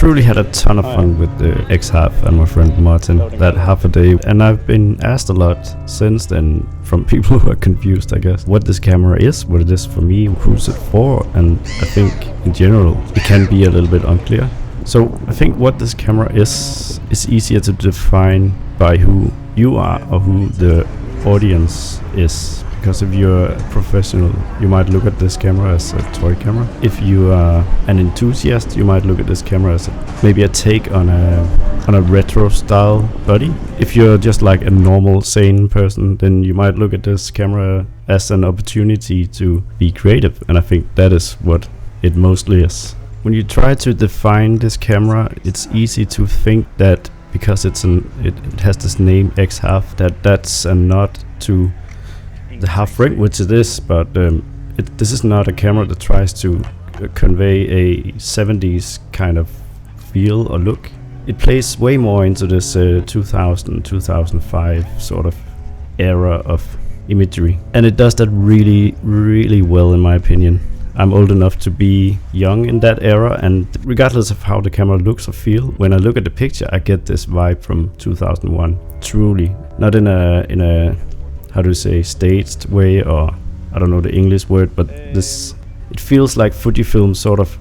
truly had a ton of fun with the X-Half and my friend Martin that half a day, and I've been asked a lot since then from people who are confused, I guess, what this camera is, what it is for me, who's it for, and I think in general it can be a little bit unclear. So I think what this camera is easier to define by who you are or who the audience is. Because if you're a professional, you might look at this camera as a toy camera. If you are an enthusiast, you might look at this camera as maybe a take on a retro style body. If you're just like a normal, sane person, then you might look at this camera as an opportunity to be creative. And I think that is what it mostly is. When you try to define this camera, it's easy to think that because it has this name X-Half, that's a nod to the half frame, which it is, but this is not a camera that tries to convey a 70s kind of feel or look. It plays way more into this 2000-2005 sort of era of imagery, and it does that really, really well in my opinion. I'm old enough to be young in that era, and regardless of how the camera looks or feel, when I look at the picture, I get this vibe from 2001. Truly, not in a how do you say, staged way, or I don't know the English word, but it feels like Fujifilm sort of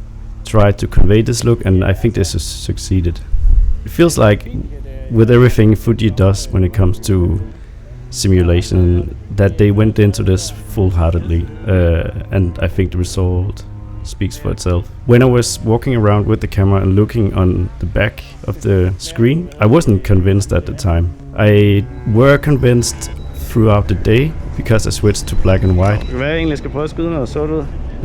tried to convey this look, and I think this has succeeded. It feels like with everything Fuji does when it comes to simulation, that they went into this full-heartedly, and I think the result speaks for itself. When I was walking around with the camera and looking on the back of the screen, I wasn't convinced at the time. I were convinced throughout the day because I switched to black and white. Then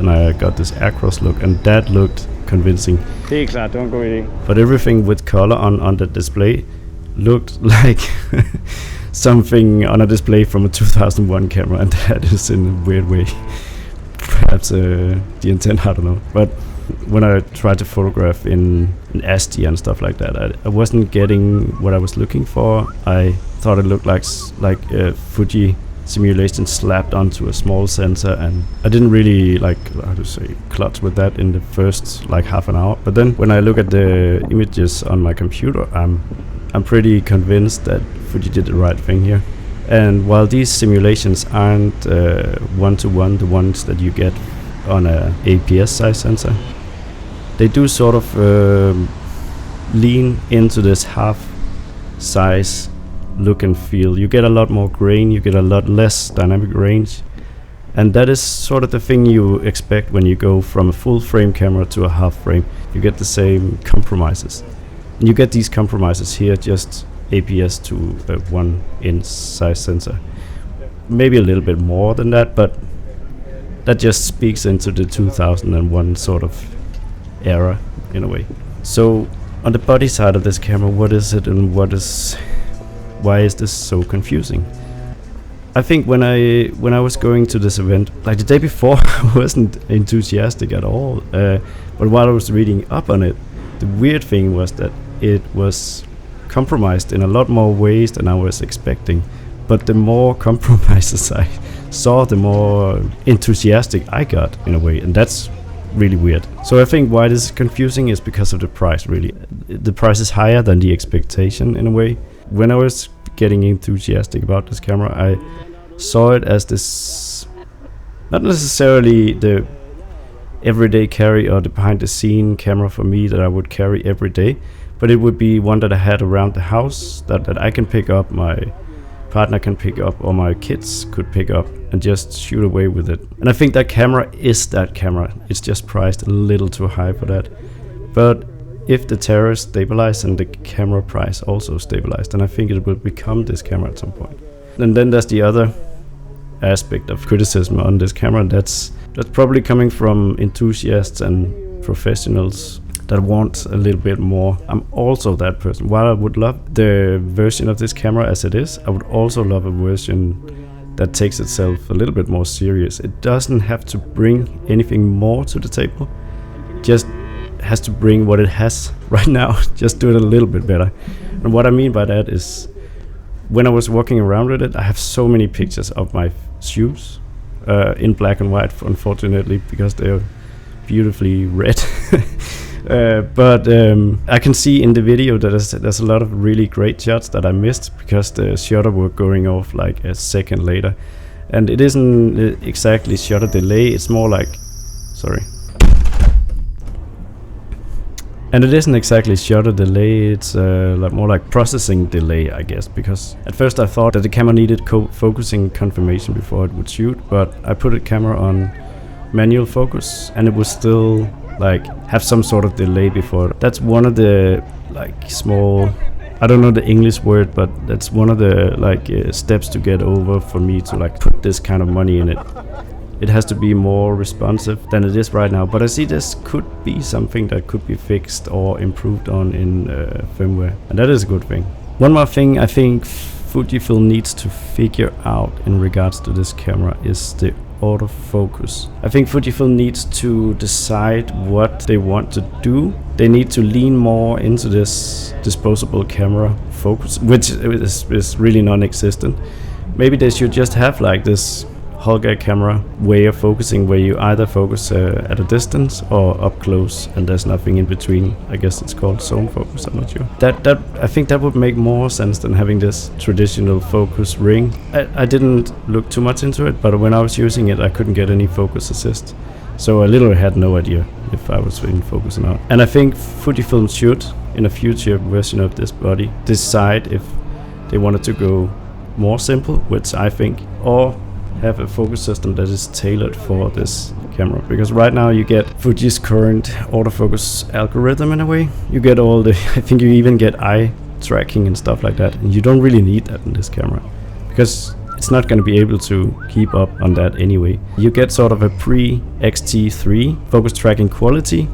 I got this across look, and that looked convincing. But everything with color on the display looked like something on a display from a 2001 camera, and that is in a weird way. Perhaps the intent, I don't know. But when I tried to photograph in SD and stuff like that, I wasn't getting what I was looking for. I thought it looked like a Fuji simulation slapped onto a small sensor, and I didn't really clutch with that in the first half an hour. But then when I look at the images on my computer, I'm pretty convinced that Fuji did the right thing here. And while these simulations aren't one-to-one the ones that you get on a APS size sensor, they do sort of lean into this half size look and feel. You get a lot more grain, you get a lot less dynamic range, and that is sort of the thing you expect when you go from a full frame camera to a half frame. You get the same compromises, and you get these compromises here just APS to a 1-inch size sensor, maybe a little bit more than that, but that just speaks into the 2001 sort of era in a way. So on the body side of this camera, what is it, and why is this so confusing? I think when I was going to this event, like the day before, I wasn't enthusiastic at all, but while I was reading up on it, the weird thing was that it was compromised in a lot more ways than I was expecting. But the more compromises I saw, the more enthusiastic I got in a way, and that's really weird. So I think why this is confusing is because of the price, really. The price is higher than the expectation in a way. When I was getting enthusiastic about this camera, I saw it as this, not necessarily the everyday carry or the behind the scene camera for me that I would carry every day, but it would be one that I had around the house that I can pick up, my partner can pick up, or my kids could pick up and just shoot away with it. And I think that camera is that camera. It's just priced a little too high for that. But if the tariffs stabilize and the camera price also stabilized, then I think it will become this camera at some point. And then there's the other aspect of criticism on this camera, that's probably coming from enthusiasts and professionals that want a little bit more. I'm also that person. While I would love the version of this camera as it is, I would also love a version that takes itself a little bit more serious. It doesn't have to bring anything more to the table, just has to bring what it has right now, just do it a little bit better. And what I mean by that is, when I was walking around with it, I have so many pictures of my shoes in black and white, unfortunately, because they're beautifully red. But I can see in the video that there's a lot of really great shots that I missed because the shutter were going off like a second later. And it isn't exactly shutter delay, it's more like... Sorry. And it isn't exactly shutter delay, it's more like processing delay, I guess, because at first I thought that the camera needed focusing confirmation before it would shoot, but I put the camera on manual focus and it would still like have some sort of delay before. That's one of the like small, I don't know the English word, but that's one of the like steps to get over for me to like put this kind of money in it. It has to be more responsive than it is right now, but I see this could be something that could be fixed or improved on in firmware, and that is a good thing. One more thing I think Fujifilm needs to figure out in regards to this camera is the autofocus. I think Fujifilm needs to decide what they want to do. They need to lean more into this disposable camera focus, which is really non-existent. Maybe they should just have like this Holga camera way of focusing where you either focus at a distance or up close and there's nothing in between. I guess it's called zone focus, I'm not sure. I think that would make more sense than having this traditional focus ring. I didn't look too much into it, but when I was using it I couldn't get any focus assist. So I literally had no idea if I was in focus or not. And I think Fujifilm should, in a future version of this body, decide if they wanted to go more simple, which I think, or have a focus system that is tailored for this camera, because right now you get Fuji's current autofocus algorithm in a way. You get all the, I think you even get eye tracking and stuff like that, and you don't really need that in this camera because it's not going to be able to keep up on that anyway. You get sort of a pre-XT3 focus tracking quality,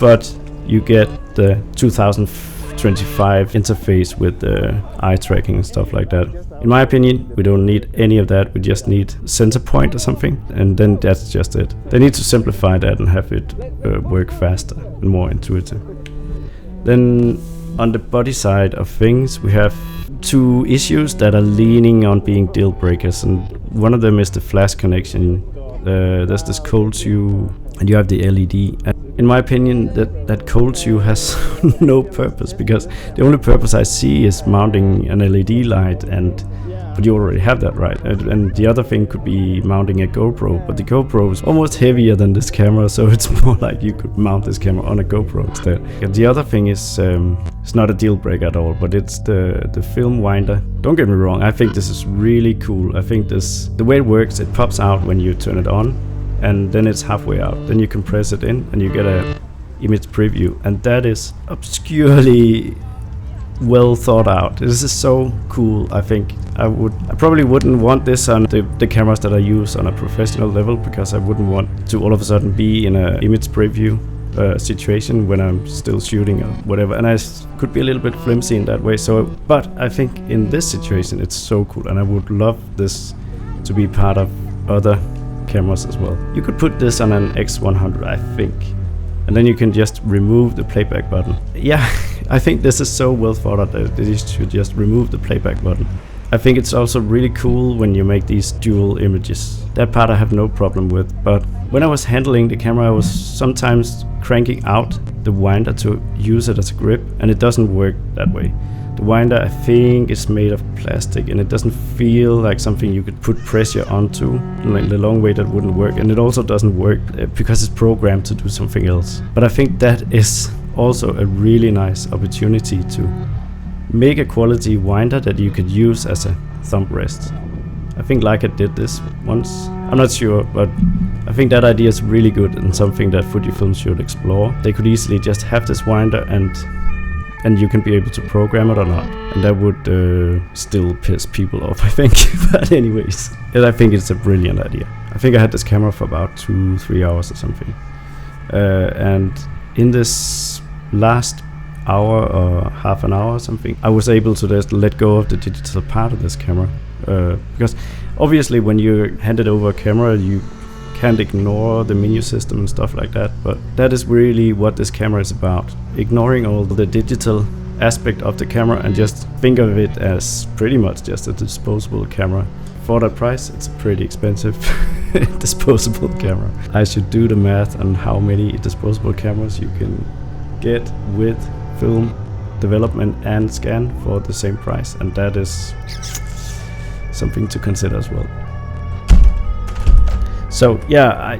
but you get the 2025 interface with the eye tracking and stuff like that. In my opinion, we don't need any of that. We just need center point or something, and then that's just it. They need to simplify that and have it work faster and more intuitive. Then on the body side of things, we have two issues that are leaning on being deal breakers, and one of them is the flash connection. There's this cold tube and you have the LED. And in my opinion, that cold tube has no purpose, because the only purpose I see is mounting an LED light, but you already have that, right? And the other thing could be mounting a GoPro, but the GoPro is almost heavier than this camera, so it's more like you could mount this camera on a GoPro instead. And the other thing is, it's not a deal breaker at all, but it's the film winder. Don't get me wrong, I think this is really cool. I think the way it works, it pops out when you turn it on, and then it's halfway out. Then you can press it in and you get a image preview, and that is obscurely well thought out. This is so cool. I think I probably wouldn't want this on the cameras that I use on a professional level, because I wouldn't want to all of a sudden be in an image preview situation when I'm still shooting or whatever, and I could be a little bit flimsy in that way. So, but I think in this situation it's so cool, and I would love this to be part of other cameras as well. You could put this on an X100, I think, and then you can just remove the playback button. Yeah, I think this is so well thought out that you should just remove the playback button. I think it's also really cool when you make these dual images. That part I have no problem with, but when I was handling the camera, I was sometimes cranking out the winder to use it as a grip, and it doesn't work that way. The winder, I think, is made of plastic, and it doesn't feel like something you could put pressure onto. Like the long way that wouldn't work, and it also doesn't work because it's programmed to do something else. But I think that is also a really nice opportunity to make a quality winder that you could use as a thumb rest. I think Leica did this once. I'm not sure, but I think that idea is really good and something that Fujifilm should explore. They could easily just have this winder and you can be able to program it or not, and that would still piss people off, I think. But anyways, I think it's a brilliant idea. I think I had this camera for about 2-3 hours or something, and in this last hour or half an hour or something, I was able to just let go of the digital part of this camera, because obviously when you hand it over a camera, you can't ignore the menu system and stuff like that, but that is really what this camera is about. Ignoring all the digital aspect of the camera and just think of it as pretty much just a disposable camera. For that price, it's a pretty expensive disposable camera. I should do the math on how many disposable cameras you can get with film development and scan for the same price, and that is something to consider as well. So yeah,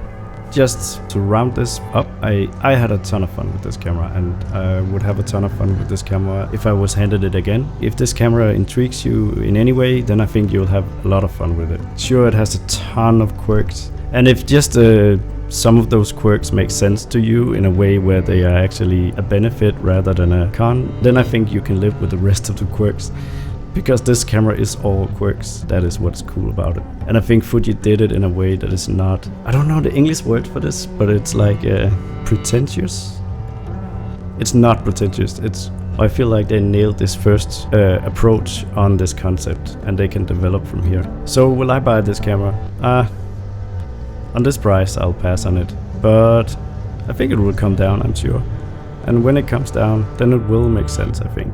just to round this up, I had a ton of fun with this camera, and I would have a ton of fun with this camera if I was handed it again. If this camera intrigues you in any way, then I think you'll have a lot of fun with it. Sure, it has a ton of quirks, and if just some of those quirks make sense to you in a way where they are actually a benefit rather than a con, then I think you can live with the rest of the quirks. Because this camera is all quirks, that is what's cool about it. And I think Fuji did it in a way that is not, I don't know the English word for this, but it's like pretentious. It's not pretentious, I feel like they nailed this first approach on this concept, and they can develop from here. So will I buy this camera? On this price I'll pass on it, but I think it will come down, I'm sure. And when it comes down, then it will make sense, I think.